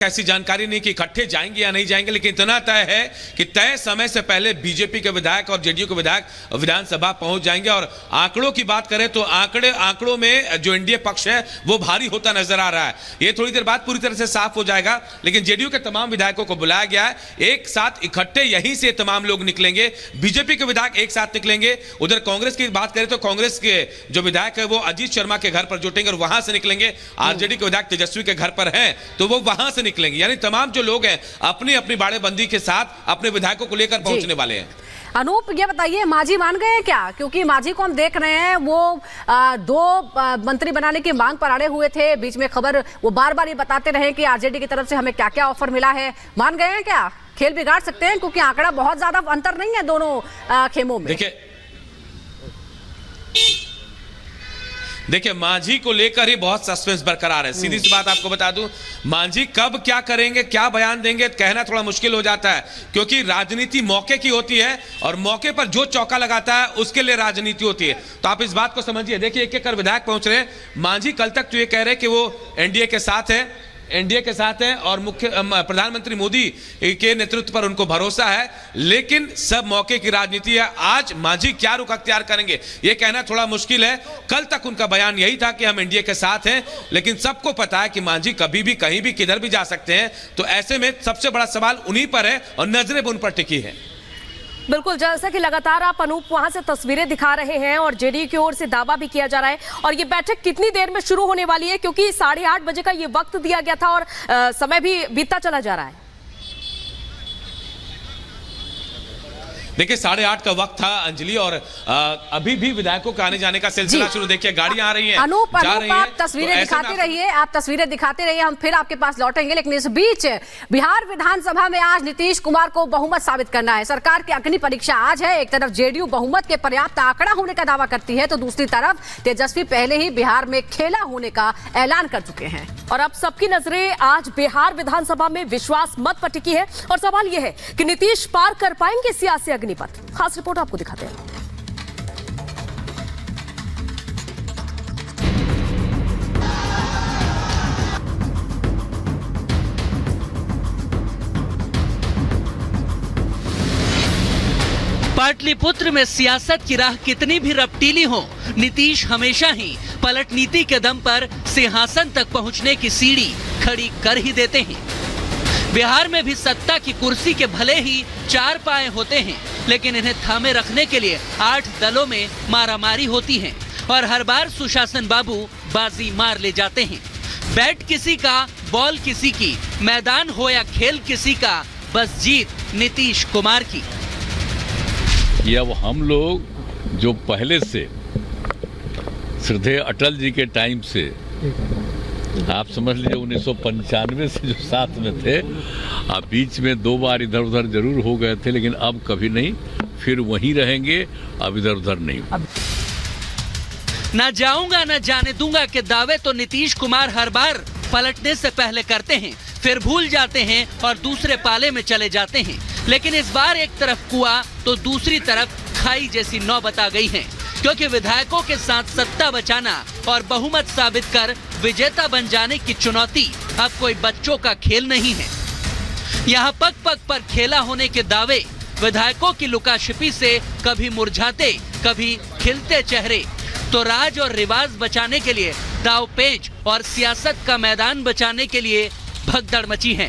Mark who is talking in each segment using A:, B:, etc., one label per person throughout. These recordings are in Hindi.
A: ऐसी जानकारी नहीं कि इकट्ठे जाएंगे या नहीं जाएंगे, लेकिन इतना तय है कि तय समय से पहले बीजेपी के विधायक और जेडीयू के विधायक विधानसभा पहुंच जाएंगे। और आंकड़ों की बात करें तो आंकड़ों में जो एनडीए पक्ष है वो भारी होता नजर आ रहा है। ये थोड़ी देर बाद पूरी तरह से साफ हो जाएगा, लेकिन जेडीयू के तमाम विधायकों को बुलाया गया है। एक साथ इकट्ठे यहीं से तमाम लोग निकलेंगे, बीजेपी के विधायक एक साथ निकलेंगे। उधर कांग्रेस की बात करें तो कांग्रेस के जो विधायक है वो अजीत शर्मा के घर पर जुटेंगे और वहां से निकलेंगे। आरजेडी के विधायक तेजस्वी के घर पर हैं तो वो वहां से निकलेंगे। यानी तमाम जो लोग हैं अपनी अपनी बाड़ेबंदी के साथ अपने विधायकों को लेकर पहुंचने वाले हैं।
B: अनूप, ये बताइए, मांझी मान गए हैं क्या? क्योंकि मांझी को हम देख रहे हैं वो दो मंत्री बनाने की मांग पर अड़े हुए थे। बीच में खबर वो बार बार ये बताते रहे कि आरजेडी की तरफ से हमें क्या क्या ऑफर मिला है। मान गए हैं क्या? खेल बिगाड़ सकते हैं क्योंकि आंकड़ा बहुत ज्यादा अंतर नहीं है दोनों खेमों में।
A: देखिए मांझी को लेकर ही बहुत सस्पेंस बरकरार है। सीधी सी बात आपको बता दूं, मांझी कब क्या करेंगे, क्या बयान देंगे, कहना थोड़ा मुश्किल हो जाता है, क्योंकि राजनीति मौके की होती है और मौके पर जो चौका लगाता है उसके लिए राजनीति होती है। तो आप इस बात को समझिए। देखिए एक एक कर विधायक पहुंच रहे हैं। मांझी कल तक तो ये कह रहे कि वो एनडीए के साथ है, एनडीए के साथ है और प्रधानमंत्री मोदी के नेतृत्व पर उनको भरोसा है, लेकिन सब मौके की राजनीति है। आज मांझी क्या रुख अख्तियार करेंगे ये कहना थोड़ा मुश्किल है। कल तक उनका बयान यही था कि हम एनडीए के साथ हैं, लेकिन सबको पता है कि मांझी कभी भी कहीं भी किधर भी जा सकते हैं। तो ऐसे में सबसे बड़ा सवाल उन्हीं पर है और नजरें उन पर टिकी है।
C: बिल्कुल, जैसा कि लगातार आप अनूप वहां से तस्वीरें दिखा रहे हैं और जेडीयू की ओर से दावा भी किया जा रहा है। और ये बैठक कितनी देर में शुरू होने वाली है? क्योंकि 8:30 बजे का ये वक्त दिया गया था और समय भी बीतता चला जा रहा है।
A: देखिए 8:30 का वक्त था अंजलि, और अभी भी विधायकों के आने जाने का सिलसिला शुरू। देखिए गाड़ियां आ रही हैं,
B: अनूप आप तस्वीरें दिखाते रहिए, आप तस्वीरें दिखाते रहिए, हम फिर आपके पास लौटेंगे। लेकिन इस बीच बिहार विधानसभा में आज नीतीश कुमार को बहुमत साबित करना है। सरकार की अग्नि परीक्षा आज है। एक तरफ जेडीयू बहुमत के पर्याप्त आंकड़ा होने का दावा करती है तो दूसरी तरफ तेजस्वी पहले ही बिहार में खेला होने का ऐलान कर चुके हैं।
C: और अब सबकी नजरें आज बिहार विधानसभा में विश्वास मत पर टिकी है और सवाल यह है कि नीतीश पार कर पाएंगे सियासी अग्निपथ। खास रिपोर्ट आपको दिखाते हैं।
D: पाटलिपुत्र में सियासत की राह कितनी भी रपटीली हो, नीतीश हमेशा ही पलट नीति के दम पर सिंहासन तक पहुंचने की सीढ़ी खड़ी कर ही देते हैं। बिहार में भी सत्ता की कुर्सी के भले ही 4 पाए होते हैं, लेकिन इन्हें थामे रखने के लिए 8 दलों में मारामारी होती है और हर बार सुशासन बाबू बाजी मार ले जाते हैं। बैट किसी का, बॉल किसी की, मैदान हो या खेल किसी का, बस जीत नीतीश कुमार की।
E: ये अब हम लोग जो पहले से श्रद्धेय अटल जी के टाइम से, आप समझ लीजिए 1995 से जो साथ में थे, अब बीच में 2 बार इधर उधर जरूर हो गए थे, लेकिन अब कभी नहीं, फिर वहीं रहेंगे, अब इधर उधर नहीं।
D: ना जाऊंगा ना जाने दूंगा के दावे तो नीतीश कुमार हर बार पलटने से पहले करते हैं, फिर भूल जाते हैं और दूसरे पाले में चले जाते हैं। लेकिन इस बार एक तरफ कुआं तो दूसरी तरफ खाई जैसी नौबत आ गई है, क्योंकि विधायकों के साथ सत्ता बचाना और बहुमत साबित कर विजेता बन जाने की चुनौती अब कोई बच्चों का खेल नहीं है। यहाँ पग पग पर खेला होने के दावे, विधायकों की लुकाछिपी से कभी मुरझाते कभी खिलते चेहरे, तो राज और रिवाज बचाने के लिए दाव पेच और सियासत का मैदान बचाने के लिए भगदड़ मची है।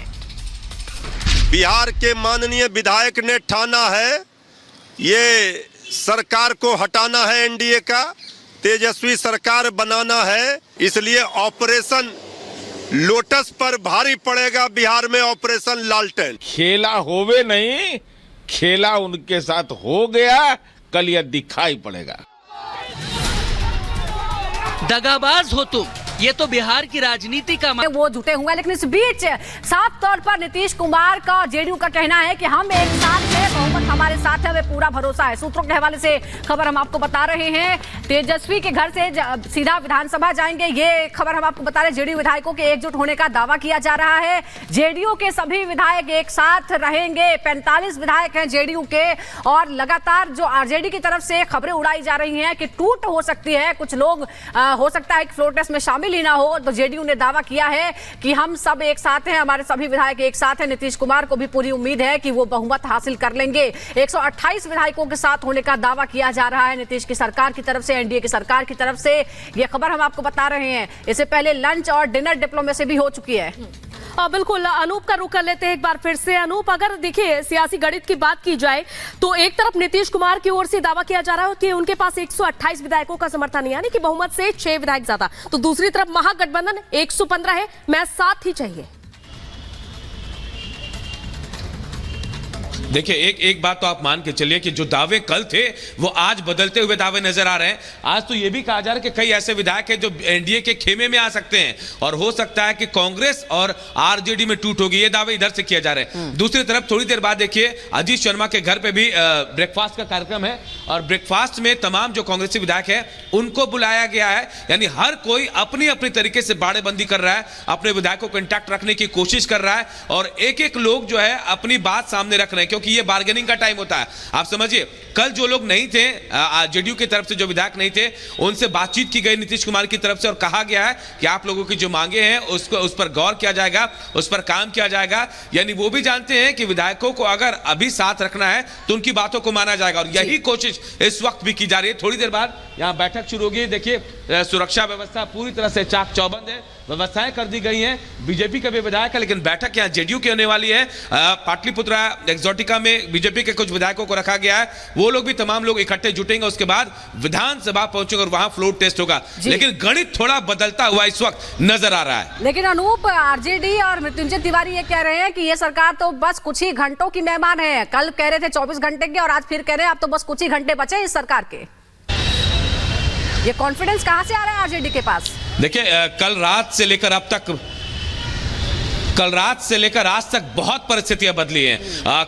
F: बिहार के माननीय विधायक ने ठाना है ये सरकार को हटाना है, एनडीए का तेजस्वी सरकार बनाना है, इसलिए ऑपरेशन लोटस पर भारी पड़ेगा बिहार में ऑपरेशन लालटेन।
G: खेला होवे नहीं, खेला उनके साथ हो गया, कल यह दिखाई पड़ेगा।
D: दगाबाज हो तुम, ये तो बिहार की राजनीति का
B: वो जुटे हुए हैं। लेकिन इस बीच साफ तौर पर नीतीश कुमार का और जेडीयू का कहना है कि हम एक साथ हैं, बहुमत हमारे साथ है, हमें पूरा भरोसा है। सूत्रों के हवाले से खबर हम आपको बता रहे हैं। तेजस्वी के घर से सीधा विधानसभा जाएंगे, ये खबर हम आपको बता रहे हैं। जेडीयू विधायकों के एकजुट होने का दावा किया जा रहा है। जेडीयू के सभी विधायक एक साथ रहेंगे। 45 विधायक हैं जेडीयू के, और लगातार जो आरजेडी की तरफ से खबरें उड़ाई जा रही हैं कि टूट हो सकती है, कुछ लोग हो सकता है कि फ्लोर टेस्ट में शामिल शामिल ही ना हो। तो जेडीयू ने दावा किया है कि हम सब एक साथ हैं, हमारे सभी विधायक एक साथ हैं। नीतीश कुमार को भी पूरी उम्मीद है कि वो बहुमत हासिल कर लेंगे। 128 विधायकों के साथ होने का दावा किया जा रहा है नीतीश की सरकार की तरफ से, एनडीए की सरकार की तरफ से। ये खबर हम आपको बता रहे हैं। इससे पहले लंच और डिनर डिप्लोमेसी भी हो चुकी है।
C: बिल्कुल, अनूप का रुख कर लेते हैं एक बार फिर से। अनूप, अगर देखिए सियासी गणित की बात की जाए तो एक तरफ नीतीश कुमार की ओर से दावा किया जा रहा है कि उनके पास 128 विधायकों का समर्थन है, यानी कि बहुमत से 6 विधायक ज्यादा। तो दूसरी तरफ महागठबंधन 115 है, मैच 7 ही चाहिए।
A: देखिए एक बात तो आप मान के चलिए कि जो दावे कल थे वो आज बदलते हुए दावे नजर आ रहे हैं। आज तो ये भी कहा जा रहा है कि कई ऐसे विधायक हैं जो एनडीए के खेमे में आ सकते हैं और हो सकता है कि कांग्रेस और आरजेडी में टूट होगी। ये दावे इधर से किए जा रहे हैं। दूसरी तरफ थोड़ी देर बाद देखिए अजीत शर्मा के घर पे भी ब्रेकफास्ट का कार्यक्रम है और ब्रेकफास्ट में तमाम जो कांग्रेसी विधायक है उनको बुलाया गया है। यानी हर कोई अपनी अपनी तरीके से बाड़ेबंदी कर रहा है, अपने विधायकों को इंटैक्ट रखने की कोशिश कर रहा है और एक एक लोग जो है अपनी बात सामने रख रहे हैं, क्योंकि ये बार्गेनिंग का टाइम होता है। आप समझिए कल जो लोग नहीं थे, जेडीयू की तरफ से जो विधायक नहीं थे, उनसे बातचीत की गई नीतीश कुमार की तरफ से और कहा गया है कि आप लोगों की जो मांगे हैं उस पर गौर किया जाएगा, उस पर काम किया जाएगा। यानी वो भी जानते हैं कि विधायकों को अगर अभी साथ रखना है तो उनकी बातों को माना जाएगा और यही कोशिश इस वक्त भी की जा रही है। थोड़ी देर बाद यहां बैठक शुरू होगी। देखिए सुरक्षा व्यवस्था पूरी तरह से चाक चौबंद है, व्यवस्थाएं कर दी गई हैं। बीजेपी का भी विधायक है लेकिन बैठक यहां जेडीयू की होने वाली है। पाटलिपुत्रा एक्सोटिका में बीजेपी के कुछ विधायकों को रखा गया है, वो लोग भी तमाम लोग इकट्ठे जुटेंगे, उसके बाद विधानसभा पहुंचेंगे और वहां फ्लोर टेस्ट होगा। लेकिन गणित थोड़ा बदलता हुआ इस वक्त नजर आ रहा है।
B: लेकिन अनूप, आरजेडी और मृत्युंजय तिवारी ये कह रहे हैं कि ये सरकार तो बस कुछ ही घंटों की मेहमान है। कल कह रहे थे 24 घंटे के और आज फिर कह रहे हैं अब तो बस कुछ ही घंटे बचे इस सरकार के। ये कॉन्फिडेंस कहां से आ रहा है आरजेडी के पास?
A: देखिए कल रात से लेकर आज तक बहुत परिस्थितियां बदली हैं।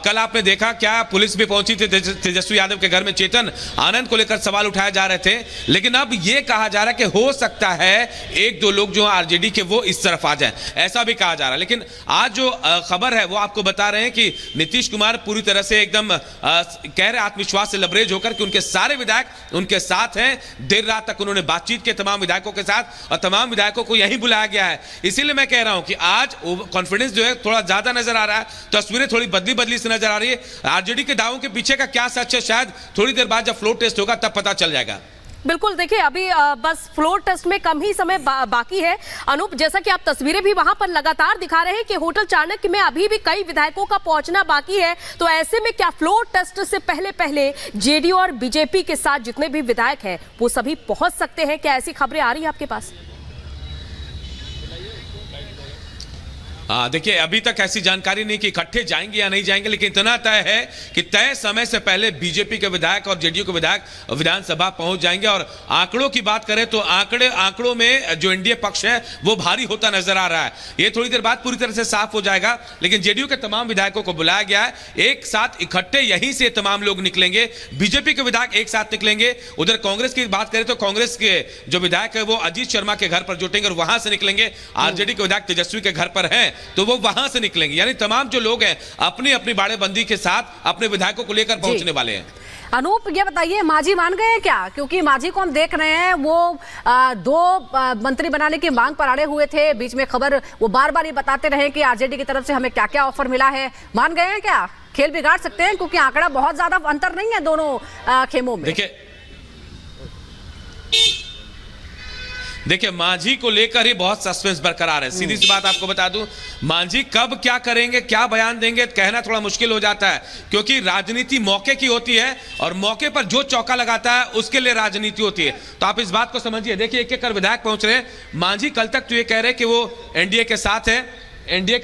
A: कल आपने देखा क्या पुलिस भी पहुंची थी तेजस्वी यादव के घर में, चेतन आनंद को लेकर सवाल उठाए जा रहे थे। लेकिन अब यह कहा जा रहा है कि हो सकता है एक दो लोग जो आरजेडी के वो इस तरफ आ जाएं, ऐसा भी कहा जा रहा है। लेकिन आज जो खबर है वो आपको बता रहे हैं कि नीतीश कुमार पूरी तरह से एकदम कह रहे आत्मविश्वास से लबरेज होकर कि उनके सारे विधायक उनके साथ हैं। देर रात तक उन्होंने बातचीत की तमाम विधायकों के साथ और तमाम विधायकों को यहीं बुलाया गया है। इसीलिए मैं कह रहा हूं कि आज कॉन्फिडेंस जो है थोड़ा ज्यादा नजर आ रहा है, तस्वीरें थोड़ी बदली से नजर आ रही है। आरजेडी के दावों के पीछे का क्या सच है शायद थोड़ी देर बाद जब फ्लोर टेस्ट होगा तब पता चल जाएगा।
C: बिल्कुल, देखिए अभी बस फ्लोर टेस्ट में कम ही समय बाकी है। अनूप, जैसा कि आप तस्वीरें भी वहां पर लगातार दिखा रहे हैं कि होटल चाणक्य में अभी भी कई विधायकों का पहुंचना बाकी है। तो ऐसे में क्या फ्लोर टेस्ट से पहले जेडीयू और बीजेपी के साथ जितने भी विधायक हैं वो सभी पहुंच सकते हैं? क्या ऐसी खबरें आ रही है आपके पास?
A: देखिए अभी तक ऐसी जानकारी नहीं कि इकट्ठे जाएंगे या नहीं जाएंगे, लेकिन इतना तय है कि तय समय से पहले बीजेपी के विधायक और जेडीयू के विधायक विधानसभा पहुंच जाएंगे। और आंकड़ों की बात करें तो आंकड़ों में जो एनडीए पक्ष है वो भारी होता नजर आ रहा है। ये थोड़ी देर बाद पूरी तरह से साफ हो जाएगा। लेकिन जेडीयू के तमाम विधायकों को बुलाया गया है, एक साथ इकट्ठे यहीं से तमाम लोग निकलेंगे। बीजेपी के विधायक एक साथ निकलेंगे। उधर कांग्रेस की बात करें तो कांग्रेस के जो विधायक है वो अजीत शर्मा के घर पर जुटेंगे और वहां से निकलेंगे। आरजेडी के विधायक तेजस्वी के घर पर हैं तो वो वहां से निकलेंगे। यानी तमाम जो लोग हैं अपनी अपनी बाड़ेबंदी के साथ अपने विधायकों को लेकर पहुंचने वाले हैं।
B: अनूप, ये बताइए मांझी मान गए हैं क्या? क्योंकि मांझी को हम देख रहे हैं वो 2 मंत्री बनाने की मांग पर अड़े हुए थे। बीच में खबर वो बार-बार ये बताते रहे कि आरजेडी की तरफ से हमें क्या-क्या ऑफर मिला है। मान गए हैं क्या? खेल बिगाड़ सकते हैं क्योंकि आंकड़ा बहुत ज्यादा अंतर नहीं है दोनों खेमों में।
A: देखिए मांझी को लेकर ही बहुत सस्पेंस बरकरार है। सीधी सी बात आपको बता दूं, मांझी कब क्या करेंगे, क्या बयान देंगे, कहना थोड़ा मुश्किल हो जाता है क्योंकि राजनीति मौके की होती है और मौके पर जो चौका लगाता है उसके लिए राजनीति होती है। तो आप इस बात को समझिए। देखिए एक एक कर विधायक पहुंच रहे हैं। मांझी कल तक तो ये कह रहे हैं कि वो एनडीए के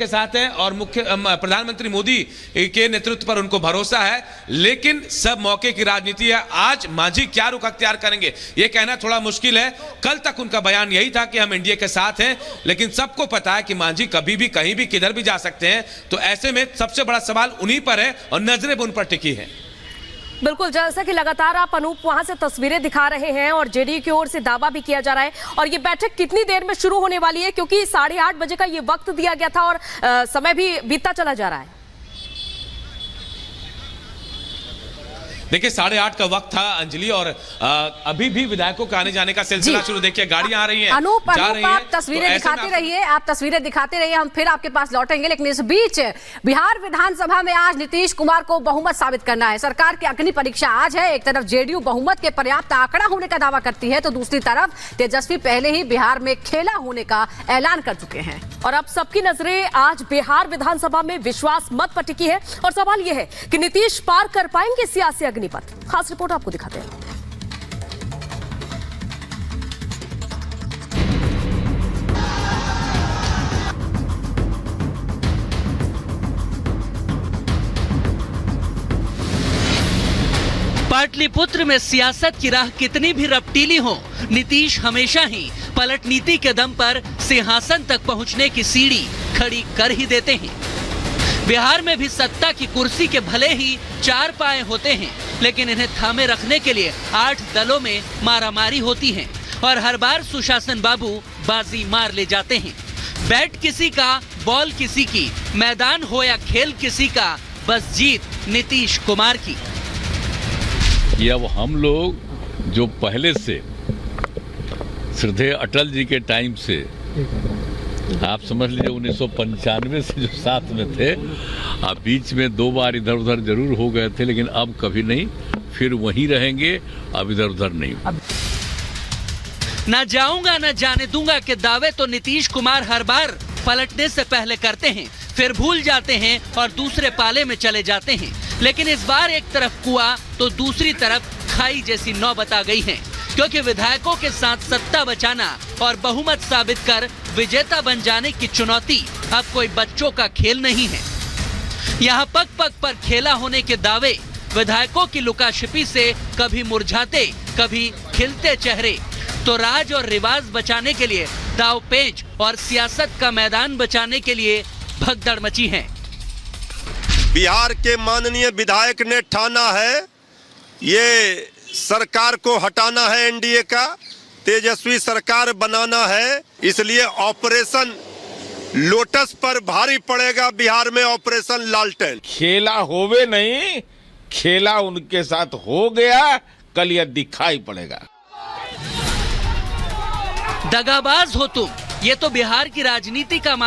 A: साथ है और प्रधानमंत्री मोदी के नेतृत्व पर उनको भरोसा है। लेकिन सब मौके की राजनीति है। आज मांझी क्या रुख अख्तियार करेंगे ये कहना थोड़ा मुश्किल है। कल तक उनका बयान यही था कि हम एनडीए के साथ हैं, लेकिन सबको पता है कि मांझी कभी भी कहीं भी किधर भी जा सकते हैं। तो ऐसे में सबसे बड़ा सवाल उन्हीं पर है और नजरें उन पर टिकी है।
C: बिल्कुल, जैसा कि लगातार आप अनूप वहां से तस्वीरें दिखा रहे हैं और जेडीयू की ओर से दावा भी किया जा रहा है। और ये बैठक कितनी देर में शुरू होने वाली है? क्योंकि 8:30 बजे का ये वक्त दिया गया था और समय भी बीतता चला जा रहा है।
A: देखिए 8:30 का वक्त था अंजलि, और अभी भी विधायकों के आने जाने का सिलसिला शुरू। देखिए गाड़ियां आ रही हैं,
B: अनूप
A: जा रही
B: आप
A: हैं।
B: तस्वीरें
A: तो ऐसे
B: दिखाते
A: में
B: रहिए, आप तस्वीरें दिखाते रहिए, हम फिर आपके पास लौटेंगे। लेकिन इस बीच बिहार विधानसभा में आज नीतीश कुमार को बहुमत साबित करना है। सरकार की अग्नि परीक्षा आज है। एक तरफ जेडीयू बहुमत के पर्याप्त आंकड़ा होने का दावा करती है, तो दूसरी तरफ तेजस्वी पहले ही बिहार में खेला होने का ऐलान कर चुके हैं।
C: और अब सबकी नजरें आज बिहार विधानसभा में विश्वास मत पर टिकी है और सवाल यह है कि नीतीश पार कर पाएंगे सियासी अग्निपथ। खास रिपोर्ट आपको दिखाते हैं।
D: पाटलिपुत्र में सियासत की राह कितनी भी रपटीली हो, नीतीश हमेशा ही पलट नीति के दम पर सिंहासन तक पहुंचने की सीढ़ी खड़ी कर ही देते हैं। बिहार में भी सत्ता की कुर्सी के भले ही 4 पाए होते हैं, लेकिन इन्हें थामे रखने के लिए 8 दलों में मारामारी होती है और हर बार सुशासन बाबू बाजी मार ले जाते हैं। बैट किसी का, बॉल किसी की, मैदान हो या खेल किसी का, बस जीत नीतीश कुमार की।
E: ये अब हम लोग जो पहले से श्रद्धेय अटल जी के टाइम से, आप समझ लीजिए 1995 से जो साथ में थे, अब बीच में 2 बार इधर उधर जरूर हो गए थे, लेकिन अब कभी नहीं, फिर वहीं रहेंगे, अब इधर उधर नहीं।
D: ना जाऊंगा ना जाने दूंगा के दावे तो नीतीश कुमार हर बार पलटने से पहले करते हैं, फिर भूल जाते हैं और दूसरे पाले में चले जाते हैं। लेकिन इस बार एक तरफ कुआं तो दूसरी तरफ खाई जैसी नौबत आ गई है, क्योंकि विधायकों के साथ सत्ता बचाना और बहुमत साबित कर विजेता बन जाने की चुनौती अब कोई बच्चों का खेल नहीं है। यहाँ पग पग पर खेला होने के दावे, विधायकों की लुकाछिपी से कभी मुरझाते कभी खिलते चेहरे, तो राज और रिवाज बचाने के लिए दाव पेच और सियासत का मैदान बचाने के लिए भगदड़ मची है।
F: बिहार के माननीय विधायक ने ठाना है ये सरकार को हटाना है, एनडीए का तेजस्वी सरकार बनाना है, इसलिए ऑपरेशन लोटस पर भारी पड़ेगा बिहार में ऑपरेशन लालटेन।
G: खेला होवे नहीं, खेला उनके साथ हो गया, कल यह दिखाई पड़ेगा।
D: दगाबाज हो तुम, ये तो बिहार की राजनीति का